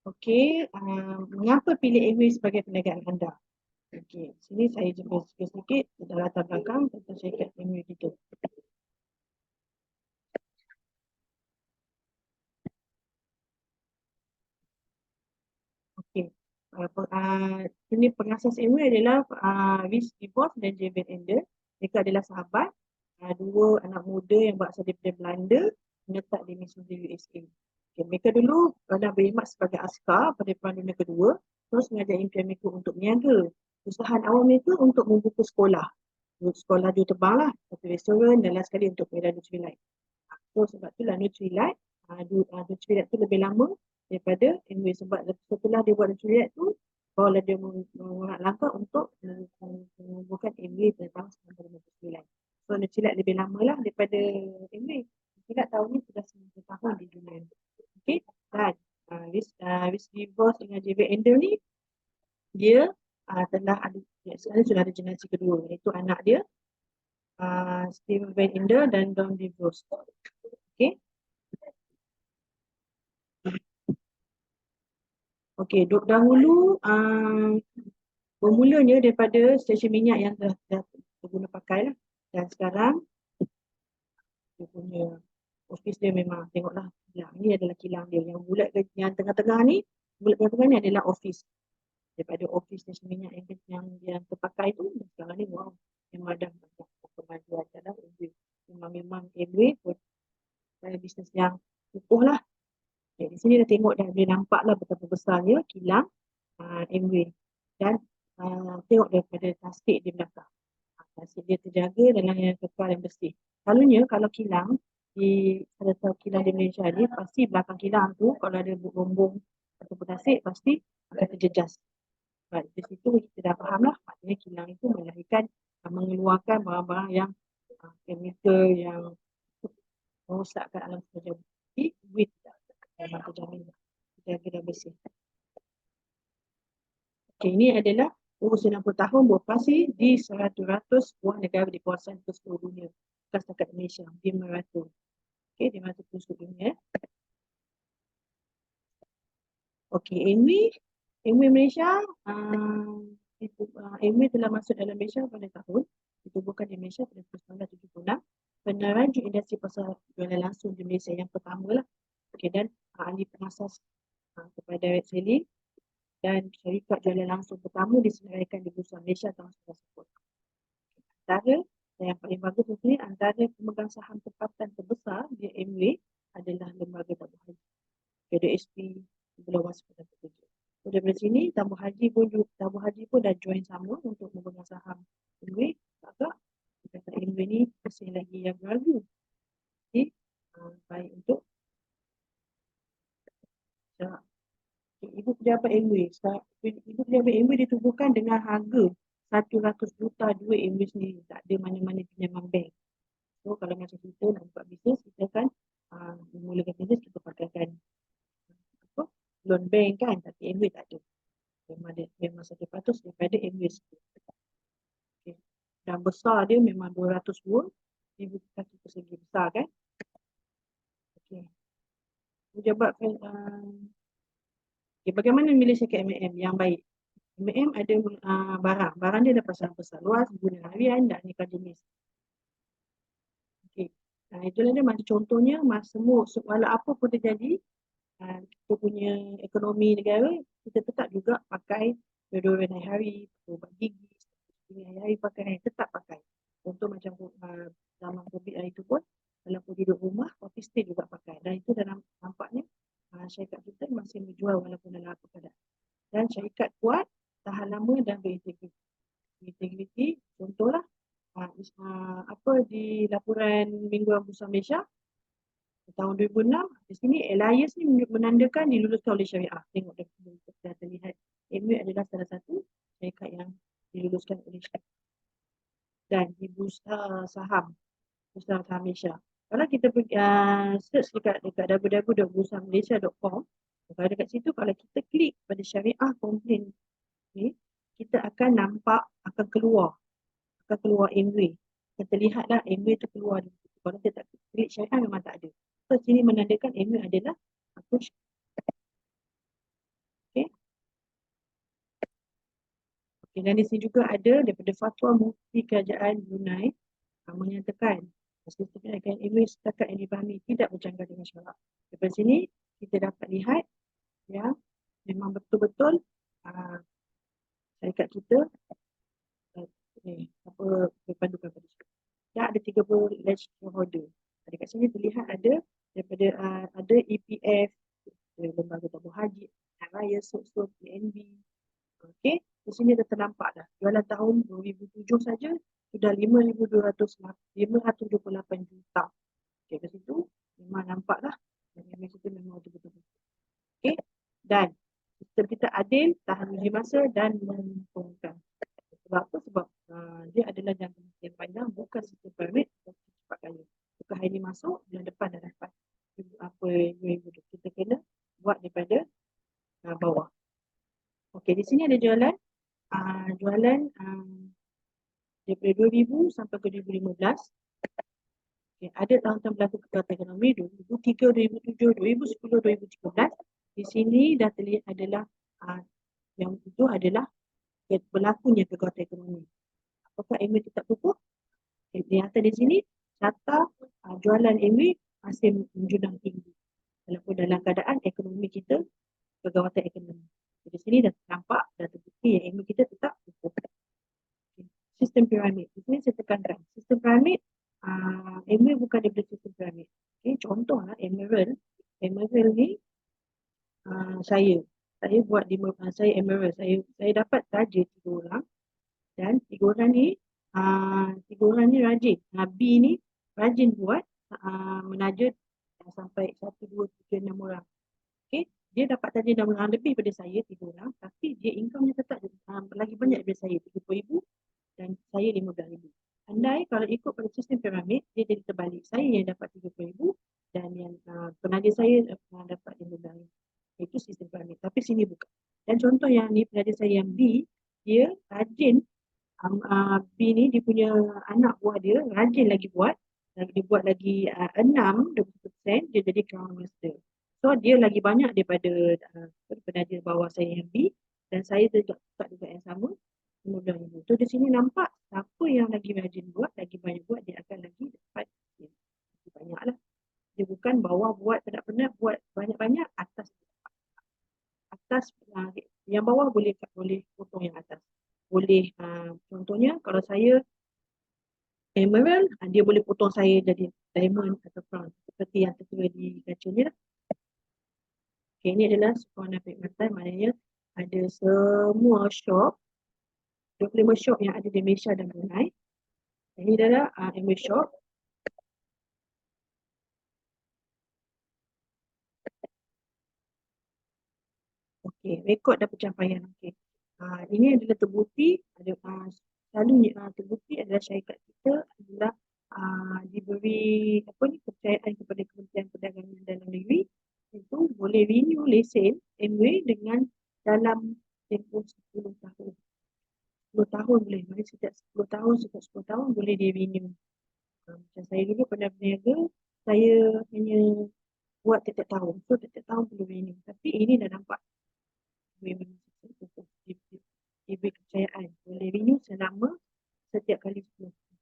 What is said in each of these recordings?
Okey, mengapa pilih MWay sebagai perniagaan anda? Okey, sini saya jumpa sikit-sikit tentang latar belakang tentang syarikat MWay kita. Okey, ini pengasas MWay adalah Rich DeVos dan David Ender. Mereka adalah sahabat, dua anak muda yang berasal daripada Belanda menetap di Missouri, USA. Okay, mereka dulu pernah berkhidmat sebagai askar pada Perang Dunia Kedua, terus mengajar impian mereka untuk berniaga. Usahaan awal mereka untuk membuka sekolah. Sekolah jurutebang lah, satu restoran dan last sekali untuk pengedar Nutrilite. So sebab itulah Nutrilite, Nutrilite tu lebih lama daripada MWay sebab setelah dia buat Nutrilite tu, barulah dia membuat langkah untuk membuatkan MWay pada tahun 1999. So Nutrilite lebih lama lah daripada MWay. Nutrilite tahun ni sudah 90 tahun di dunia. Okay, dan Riz DeVos dengan David Ender ni, dia telah ada, sekarang sudah ada generasi kedua, iaitu anak dia, Steven Van Ender dan Don DeVos. Okay. Okey, dahulu bermulanya daripada stesen minyak yang dah terguna pakai lah. Dan sekarang dia punya office dia memang tengoklah kilang. Ni adalah kilang dia. Yang bulat yang tengah-tengah ni, bulat tengah-tengah ni adalah office. Daripada office stesen minyak yang terpakai tu, sekarang ni wow, memang dah banyak kemajuan dalam MWay. Memang MWay pun bisnes yang kukuh lah. Okay, di sini dah tengok dah boleh nampak lah betapa besarnya kilang MWay. Dan tengok daripada tasik di belakang. Tasik dia terjaga dalam yang kekal dan bersih. Selalunya kalau kilang di ada kilang di Malaysia ni, pasti belakang kilang tu kalau ada bumbung ataupun tasik pasti akan terjejas. Baik, di situ kita dah faham lah, maknanya kilang itu melahirkan, mengeluarkan barang-barang yang chemical yang merosakkan alam semesta. Jadi, with memang terjamin terjaga dan bersih. Okay, ini adalah umur 90 tahun beroperasi di 100 buah negara di kawasan ke seluruh dunia. Bukan setakat Malaysia, di merata. Okay, di merata ke seluruh dunia. Okay, MWay Malaysia, MWay telah masuk dalam Malaysia pada tahun ditubuhkan di Malaysia pada 1976. Peneraju industri pasar jualan langsung di Malaysia yang pertama lah. Okay, dan ahli pengasas kepada direct selling dan syarikat jualan langsung pertama disenaraikan di Bursa Malaysia tahun 1990. Antara yang paling bagus di sini, antara pemegang saham tempatan terbesar di MWay adalah lembaga tabung haji, KDSP, Pulau Waspada dan Pekerja. So daripada sini, tabung haji pun dah join sama untuk memegang saham MWay. Agak kata MWay ni masih lagi yang berlagu. Jadi, baik untuk Ibu Pejabat MWay. Ibu Pejabat MWay ditubuhkan dengan harga 100 juta duit MWay sendiri. Tak ada mana-mana pinjaman bank. So kalau macam kita nak buat bisnes, kita kan memulakan bisnes, kita pakaikan loan bank kan. Tapi MWay tak ada. Memang 100% daripada MWay sendiri. Okay. Dan besar dia memang 200 won. Ibu kaki persegi besar kan. Okay. Pejabat bagaimana memilih syarikat MLM yang baik? MLM ada barang dia ada pasar luas, guna harian dan aneka jenis. Okay. Itulah dia macam contohnya, semua walau apa pun terjadi, kita punya ekonomi negara, kita tetap juga pakai deodoran hari-hari, ubat gigi, hari-hari pakai, tetap pakai. Contoh macam zaman COVID hari itu pun, kalau pun duduk rumah, tapi still juga pakai. Dan itu dalam nampaknya syarikat kita masih menjual walaupun dalam apa keadaan. Dan syarikat kuat, tahan lama dan berintegriti. Contohlah, apa di laporan mingguan Bursa Malaysia tahun 2006, di sini Elias ni menandakan diluluskan oleh syariah. Tengok dah terlihat MWay adalah salah satu syarikat yang diluluskan oleh syariah. Dan di bursa saham Malaysia. Kalau kita search dekat www.bursamalaysia.com, kalau dekat situ kalau kita klik pada syariah komplain ni, kita akan nampak akan keluar MWay. Kita lihatlah MWay tu keluar. Kalau kita tak klik syariah memang tak ada. So sini menandakan MWay adalah Okay, dan di sini juga ada daripada Fatwa Mufti Kerajaan Brunei menyatakan sistem pendidikan English setakat yang dipahami tidak bercanggah dengan syarak. Daripada sini kita dapat lihat ya memang betul-betul syarikat kita berpandukan pada syarak. Dan ada 30 ledge shareholder. Dekat sini terlihat ada daripada ada EPF, Lembaga Tabung Haji, Raya, SOSO, PNB. Okey, di sini dah ternampak dah. Jualan tahun 2007 saja sudah 5,528 juta. Okey, kat situ memang nampak dah. Dan memang situ memang betul-betul. Okey, dan sistem kita adil, tahan uji masa dan menguntungkan. Sebab apa? Sebab dia adalah jangka masa yang panjang, bukan sistem pyramid atau cepat kaya. Bukan hari ni masuk, bulan depan dah dapat apa yang kita kena buat daripada bawah. Okey, di sini ada jualan daripada 2000 sampai ke 2015. Okay, ada tahun-tahun berlaku kekuatan ekonomi 2003, 2007, 2010, 2013. Di sini dah terlihat adalah yang itu adalah berlakunya kekuatan ekonomi. Apakah MA tetap kukuh? Di atas di sini data jualan MA masih menjunang tinggi walaupun dalam keadaan ekonomi kita kegawatan ekonomi. Di sini dah nampak, dah terbukti yang MA kita tetap kukuh. Sistem piramid. Di sini saya tekankan. Sistem piramid, MA bukan daripada sistem piramid. Okay, contohlah Emerald. Emerald ni saya buat saya Emerald. Saya dapat raja 3 orang. Dan 3 orang ni rajin. B ni rajin buat menaja sampai 1, 2, 3, 6 orang. Okay, dia dapat taja 6 orang lebih daripada saya 3 orang. Tapi dia income-nya tetap lagi banyak daripada saya 30,000 dan saya 15,000. Andai kalau ikut pada sistem piramid, dia jadi terbalik. Saya yang dapat 30,000 dan yang penaja saya dapat 15,000. Itu sistem piramid. Tapi sini bukan. Dan contoh yang ni penaja saya yang B, dia rajin. B ni dia punya anak buah dia rajin lagi buat. Dia buat lagi 20% dia jadi crown master. So dia lagi banyak daripada penaja bawah saya yang B dan saya juga yang sama. Kemudian itu di sini nampak siapa yang lagi rajin buat, lagi banyak buat, dia akan lagi dapat lebih banyak lah. Dia bukan bawah buat penat-penat, buat banyak-banyak, atas yang bawah boleh potong yang atas. Boleh contohnya kalau saya Emerald, dia boleh potong saya jadi diamond atau crown seperti yang tertera di kaca ni lah. Okay, ini adalah sekolah Nabi Matan, maknanya ada semua shop 25 shop yang ada di Malaysia dan Brunei. Ini adalah MA shop. Okey, rekod dan pencapaian. Okey. Ini adalah terbukti selalunya terbukti adalah syarikat kita adalah diberi kepercayaan kepada Kementerian Perdagangan Dalam Negeri itu boleh renew lesen MA dengan dalam tempoh 10 tahun. 10 tahun boleh. Maksudnya setiap 10 tahun boleh di renew. Macam saya dulu pernah berniaga, saya hanya buat setiap tahun. So setiap tahun perlu renew. Tapi ini dah nampak diberi kepercayaan. Boleh renew selama setiap kali 10 tahun.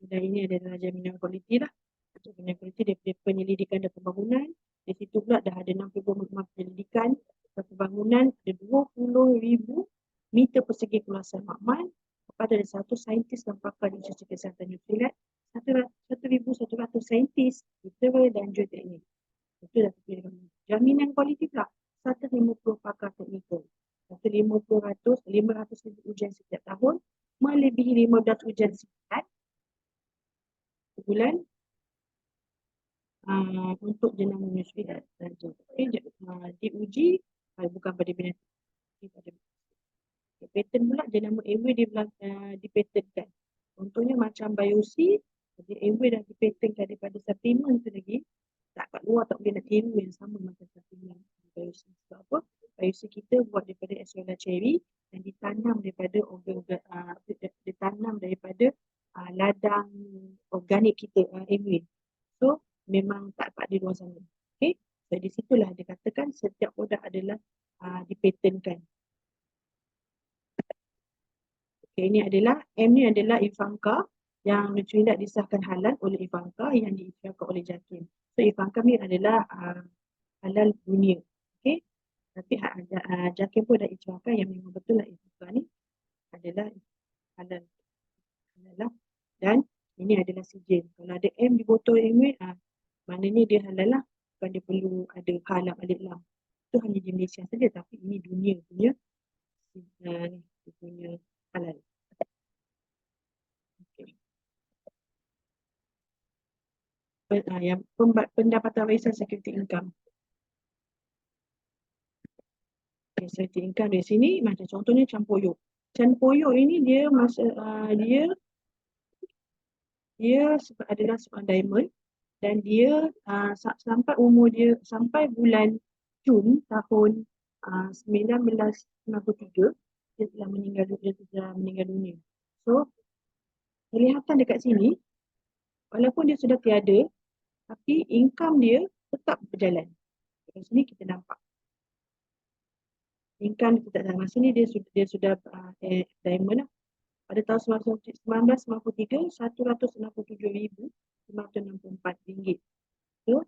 Dan ini adalah jaminan kualiti lah. Jaminan kualiti daripada penyelidikan dan pembangunan. Di situ pula dah ada 60 maklumat penyelidikan dan pembangunan, ada 20,000 meter persegi keluasan makmal kepada 100 saintis dan pakar di Institut Kesihatan New Zealand, 1,100 saintis, literal dan geoteknik. Itu dah terpilih. Jaminan kualiti pula 150 pakar teknikal. 500 ujian setiap tahun, melebihi 15 ujian sebulan untuk jenama universiti dan diuji bukan pada binatang. Patent pula jenama MA dipatenkan. Contohnya macam biopsi, MA dah dipatenkan daripada supplement tu lagi. Tak kat luar tak boleh nak tiru yang sama macam supplement biopsi. Sebab apa? Biopsi kita buat daripada Astrella cherry dan ditanam daripada ditanam daripada ladang organik kita MA. So memang tak dapat di luar sana. Okay? So di situlah dia katakan setiap produk adalah dipatenkan. Okay, ini adalah M ni adalah Ivanka yang hendak disahkan halal oleh Ivanka yang diisytiharkan oleh JAKIM. So Ivanka ni adalah halal dunia. Okay. Tapi JAKIM pun dah isytiharkan yang memang betul lah Ivanka ni adalah halal. Lah. Dan ini adalah sijil. Kalau ada M di botol MW, maknanya dia halal lah. Bukan dia perlu ada halal alik lam. Itu hanya di Malaysia saja, tapi ini dunia punya dia punya halal. Okay. Yang pendapatan warisan security income. Okay, security income di sini macam contohnya Campoyok. Campoyok ini dia dia adalah seorang diamond dan dia sampai umur dia sampai bulan Jun tahun 1993 dia telah meninggal dunia. So kelihatan dekat sini walaupun dia sudah tiada tapi income dia tetap berjalan. Kat sini kita nampak income dia tetap dalam masa ni dia sudah diamond lah. Pada tahun 1993 RM167,564. So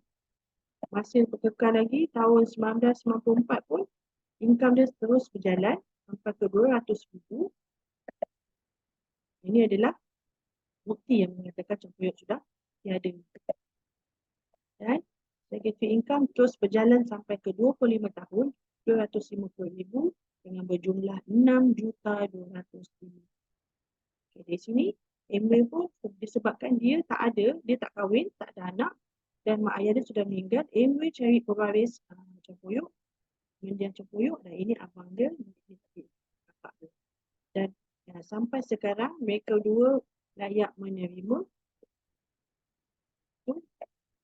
masih berkekal lagi tahun 1994 pun income dia terus berjalan sampai ke 200,000. Ini adalah bukti yang mengatakan Campoyok sudah tiada. Dan security income terus berjalan sampai ke 25 tahun 250,000 dengan berjumlah 6,200,000. Okay, di sini Emil pun disebabkan dia tak kahwin, tak ada anak dan mak ayah dia sudah meninggal. Emil cari pewaris Campoyok, mendiang Campoyok dan ini abang dia, kakak dia. Dan sampai sekarang mereka dua layak menerima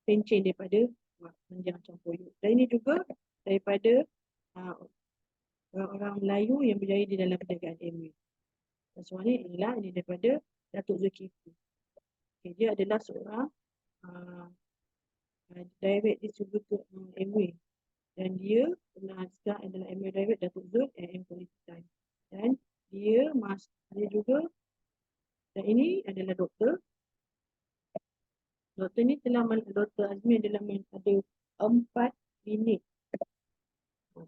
pencen daripada mendiang Campoyok. Dan ini juga daripada orang Melayu yang berjaya di dalam perniagaan Emil. Dan soalan ini daripada Datuk Zulkifli. Okay, dia adalah seorang direct distributor Amway dan dia sekarang adalah Amway Direct Datuk Zul AM Quality Time. Dan dia juga dan ini adalah doktor. Doktor ni Dr. Azmi adalah ada 4 klinik.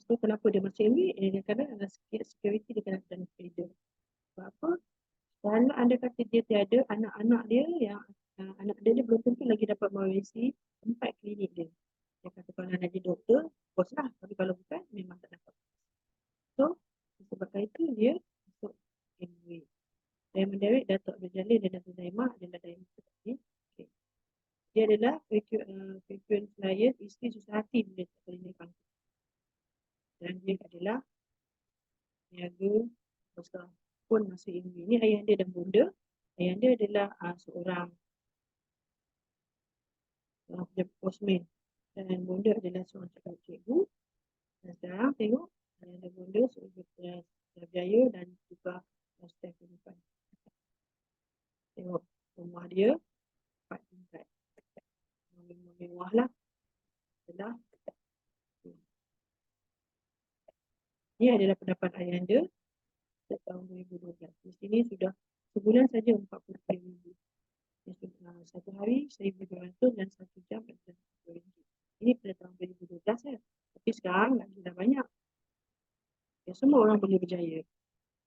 So kenapa dia masuk Amway? Kadang-kadang ada security dia kadang-kadang trader. Sebab apa? Kalau anda kata dia tiada, anak-anak dia yang anak dia belum tentu lagi dapat mewarisi 4 klinik dia. Dia kata kalau nak jadi doktor, bos lah. Tapi kalau bukan, memang tak dapat. So, disebabkan itu dia masuk Amway. Diamond Direct, Datuk Abdul Jalil dan Datuk Zaimah adalah Diamond Direct. Okay. Dia adalah frequent flyer, isteri susah hati bila tak boleh naik pangkat. Dan dia adalah niaga besar pun masuk Amway. Ini ayah dia dan bunda. Ayah dia adalah seorang postman dan bunda adalah seorang cikgu. Dan sekarang tengok ayah dan bunda seorang berjaya dan juga staff di depan. Tengok rumah dia 4 tingkat. Mewah lah. Ini adalah pendapat ayah anda tahun 2012. Di sini sudah sebulan saja 40,000. Satu hari 1,200 dan 1 jam adalah RM10. Ini pada tahun 2012 ya. Tapi sekarang dah banyak. Ya, semua orang boleh berjaya.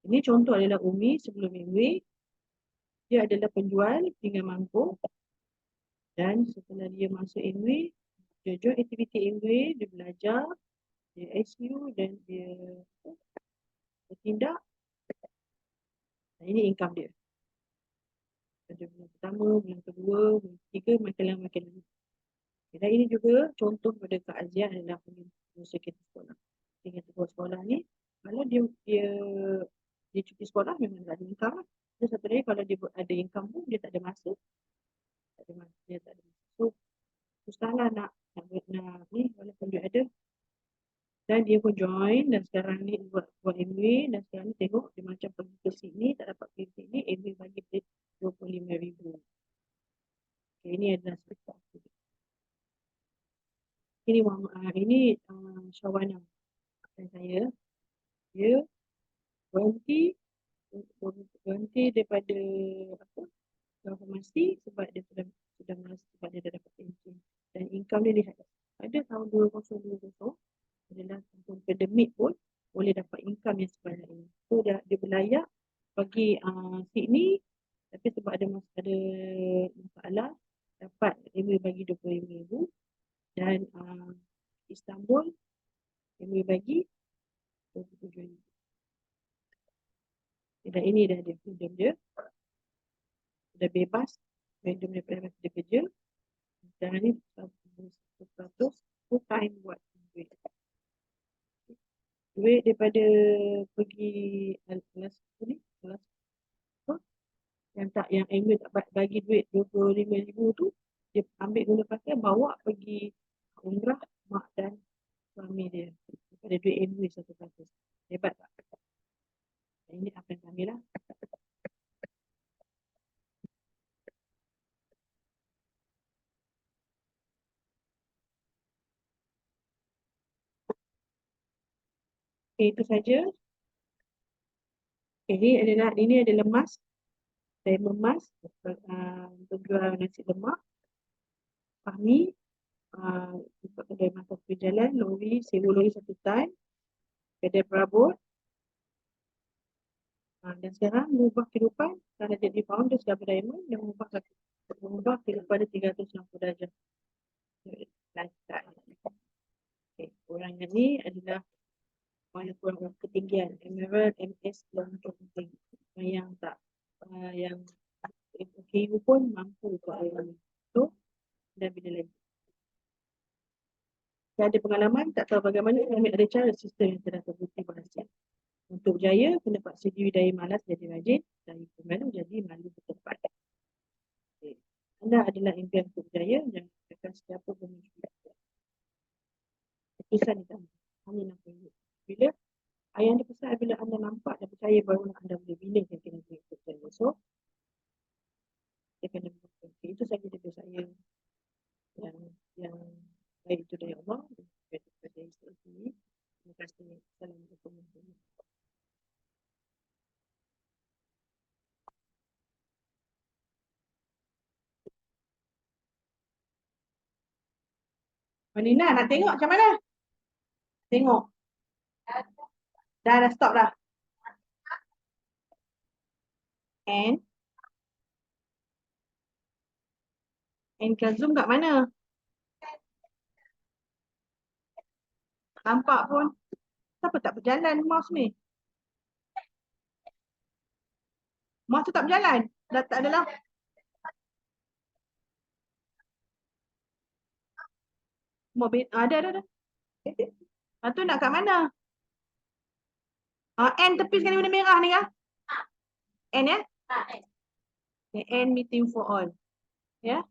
Ini contoh adalah Umi sebelum Amway. Dia adalah penjual pinggan mangkuk. Dan setelah dia masuk Amway, dia join aktiviti Amway, dia belajar, dia SU dan dia bertindak. Dan ini income dia. Pada bulan pertama, bulan kedua, bulan ketiga, makin lama. Dan ini juga contoh pada Kak Azia adalah pengusaha kita sekolah. Dengan sebuah sekolah ni, kalau dia cuti sekolah memang tak ada income lah. Dan satu lagi kalau dia ada income pun dia tak ada masa. Dia tak ada masa. So, susahlah nak ni walaupun dia ada. Dan dia pun join dan sekarang ni buat Amway dan sekarang ni tengok dia macam pergi ke Sydney tak dapat pergi ke Sydney, Amway bagi dia 25,000. Okay, ini adalah sebab ini Syawana saya. Dia berhenti berhenti daripada apa farmasi sebab dia sudah merasa sebab dia dah dapat pension. Dan income dia lihat ada tahun 2020 adalah tahun pandemik pun boleh dapat income yang sebanyak ini. So dia berlayak bagi Sydney, tapi sebab ada masalah dapat dia bagi 25,000 dan Istanbul dia bagi 27,000. Dan ini dah dia freedom dia, sudah bebas freedom daripada masa dia kerja. Dan ni 100% full time buat duit daripada pergi kelas ni, kelas yang Emil tak bagi duit 25,000 tu, dia ambil guna pakai bawa pergi umrah mak dan suami dia daripada duit Emil 100%. Hebat tak? Ini apa yang kami lah. Okay, itu saja. Okay, ini adalah emas. Saya memas untuk jual nasi lemak. Kami kedai makan tepi jalan, sewa lori satu time, kedai perabot. Dan sekarang mengubah kehidupan, kerana jadi founder Double Diamond yang mengubah kehidupan dia 360 darjah. Okay. Orang ni adalah orang ketinggian, Emerald MS long term thing. Yang tak yang okay pun mampu buat orang ni. So, dan bila lagi. Saya ada pengalaman, tak tahu bagaimana kami ada cara sistem yang telah terbukti berhasil. Untuk jaya, kena paksa diri dari malas jadi rajin, dari pemalu jadi malu bertempat. Okay. Anda adalah impian untuk jaya, jangan katakan siapa pun juga. Keputusan di tangan. Hanya nak pilih. Bila ayah anda pesan, bila anda nampak dan percaya baru anda boleh pilih yang kena pilih untuk jaya. So, saya kena buat. Itu saja dari saya yang baik itu dari Allah dan daripada isteri ini. Terima kasih. Assalamualaikum warahmatullahi wabarakatuh. Nina, nak tengok macam mana? Tengok. Dah stop dah. And ke Zoom kat mana? Nampak pun. Kenapa tak berjalan mouse ni? Mouse tu tak berjalan. Dah tak ada lah. Ada. Tu nak kat mana? N tepi sekali warna merah ni kah? N ya? N meeting for all. Ya?